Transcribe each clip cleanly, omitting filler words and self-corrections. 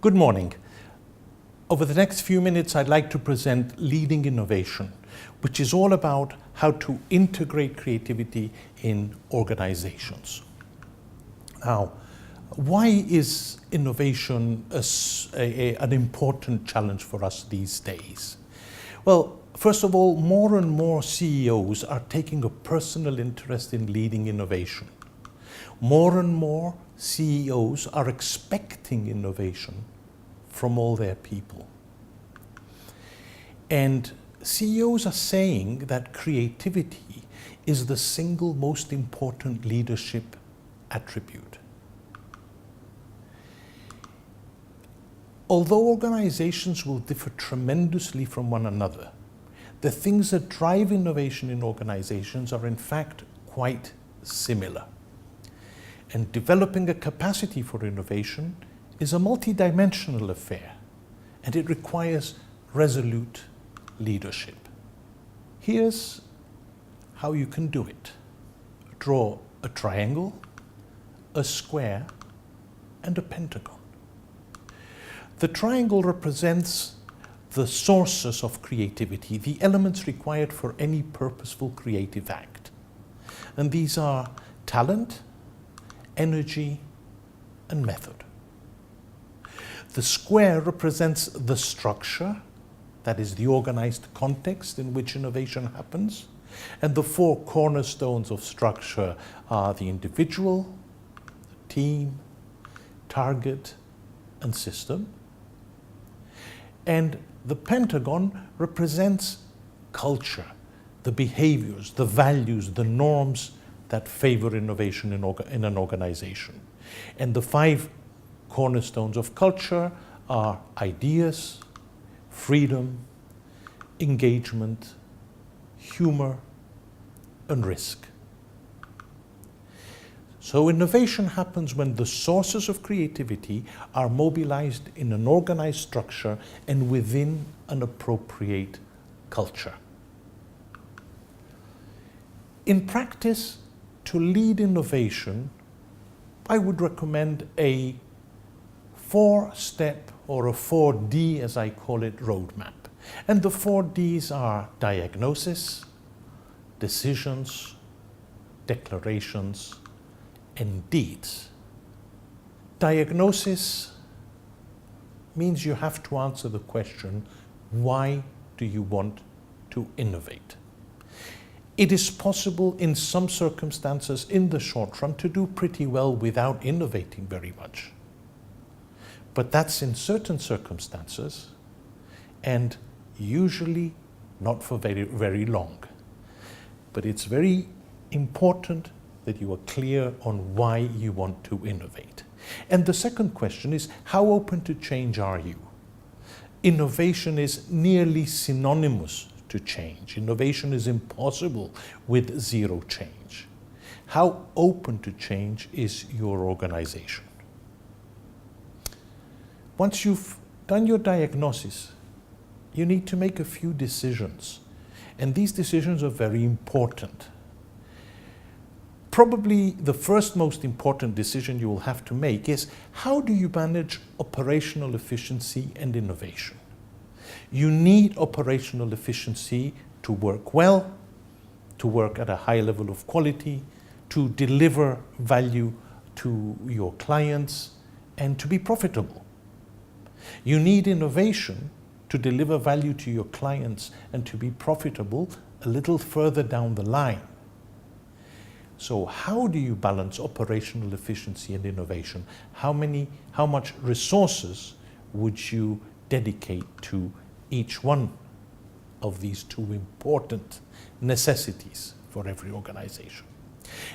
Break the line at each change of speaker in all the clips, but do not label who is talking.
Good morning. Over the next few minutes, I'd like to present Leading Innovation, which is all about how to integrate creativity in organizations. Now, why is innovation an important challenge for us these days? Well, first of all, more and more CEOs are taking a personal interest in leading innovation. More and more CEOs are expecting innovation from all their people. And CEOs are saying that creativity is the single most important leadership attribute. Although organizations will differ tremendously from one another, the things that drive innovation in organizations are in fact quite similar. And developing a capacity for innovation is a multidimensional affair, and it requires resolute leadership. Here's how you can do it. Draw a triangle, a square, and a pentagon. The triangle represents the sources of creativity, the elements required for any purposeful creative act. And these are talent, energy, and method. The square represents the structure, that is the organized context in which innovation happens, and the four cornerstones of structure are the individual, the team, target, and system. And the pentagon represents culture, the behaviors, the values, the norms that favor innovation in an organization. And the five cornerstones of culture are ideas, freedom, engagement, humor, and risk. So innovation happens when the sources of creativity are mobilized in an organized structure and within an appropriate culture. In practice, to lead innovation, I would recommend a 4-step or a 4D, as I call it, roadmap. And the 4Ds are diagnosis, decisions, declarations, and deeds. Diagnosis means you have to answer the question, why do you want to innovate? It is possible in some circumstances in the short run to do pretty well without innovating very much. But that's in certain circumstances and usually not for very, very long. But it's very important that you are clear on why you want to innovate. And the second question is, how open to change are you? Innovation is nearly synonymous to change. Innovation is impossible with zero change. How open to change is your organization? Once you've done your diagnosis, you need to make a few decisions. And these decisions are very important. Probably the first most important decision you will have to make is, how do you manage operational efficiency and innovation? You need operational efficiency to work well, to work at a high level of quality, to deliver value to your clients, and to be profitable. You need innovation to deliver value to your clients and to be profitable a little further down the line. So how do you balance operational efficiency and innovation? How much resources would you dedicate to each one of these two important necessities for every organization?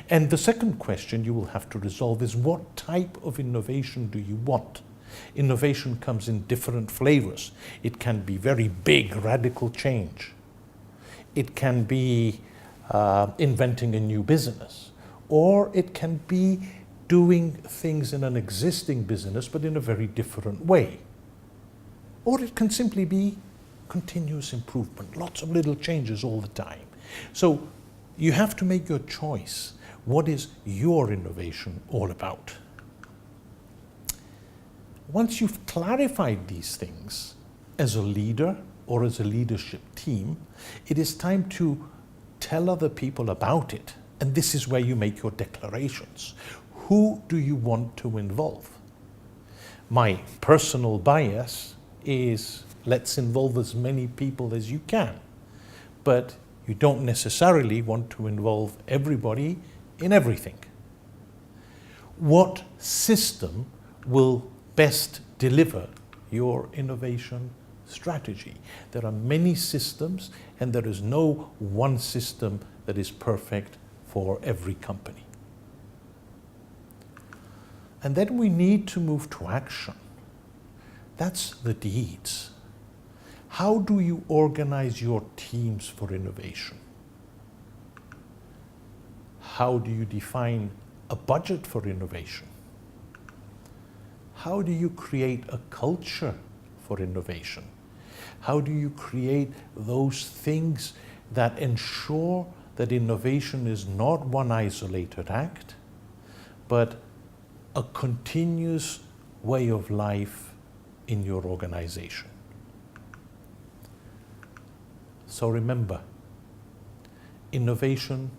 And the second question you will have to resolve is, what type of innovation do you want? Innovation comes in different flavors. It can be very big, radical change. It can be inventing a new business, or it can be doing things in an existing business but in a very different way. Or it can simply be continuous improvement, lots of little changes all the time. So you have to make your choice. What is your innovation all about? Once you've clarified these things as a leader or as a leadership team, it is time to tell other people about it. And this is where you make your declarations. Who do you want to involve? My personal bias is let's involve as many people as you can. But you don't necessarily want to involve everybody in everything. What system will best deliver your innovation strategy? There are many systems, and there is no one system that is perfect for every company. And then we need to move to action. That's the deeds. How do you organize your teams for innovation? How do you define a budget for innovation? How do you create a culture for innovation? How do you create those things that ensure that innovation is not one isolated act, but a continuous way of life in your organization? So remember, innovation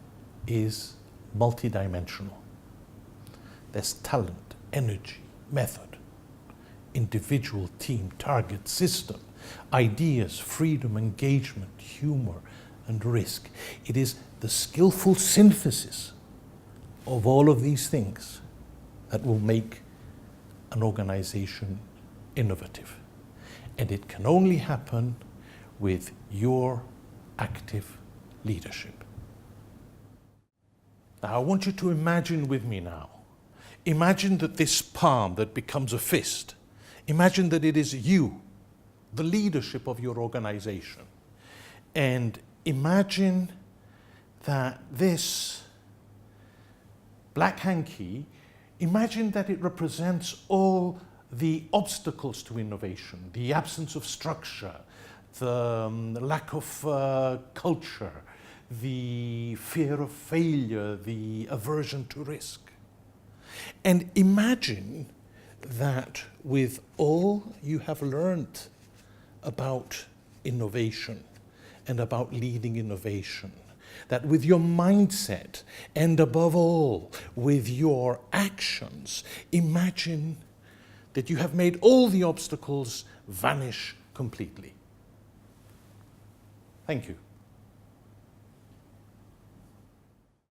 is multidimensional. There's talent, energy, method, individual, team, target, system, ideas, freedom, engagement, humor, and risk. It is the skillful synthesis of all of these things that will make an organization innovative. And it can only happen with your active leadership. Now, I want you to imagine with me now. Imagine that this palm that becomes a fist, imagine that it is you, the leadership of your organization. And imagine that this black hanky, imagine that it represents all the obstacles to innovation, the absence of structure, the lack of culture, the fear of failure, the aversion to risk. And imagine that with all you have learned about innovation and about leading innovation, that with your mindset and above all with your actions, imagine that you have made all the obstacles vanish completely. Thank you.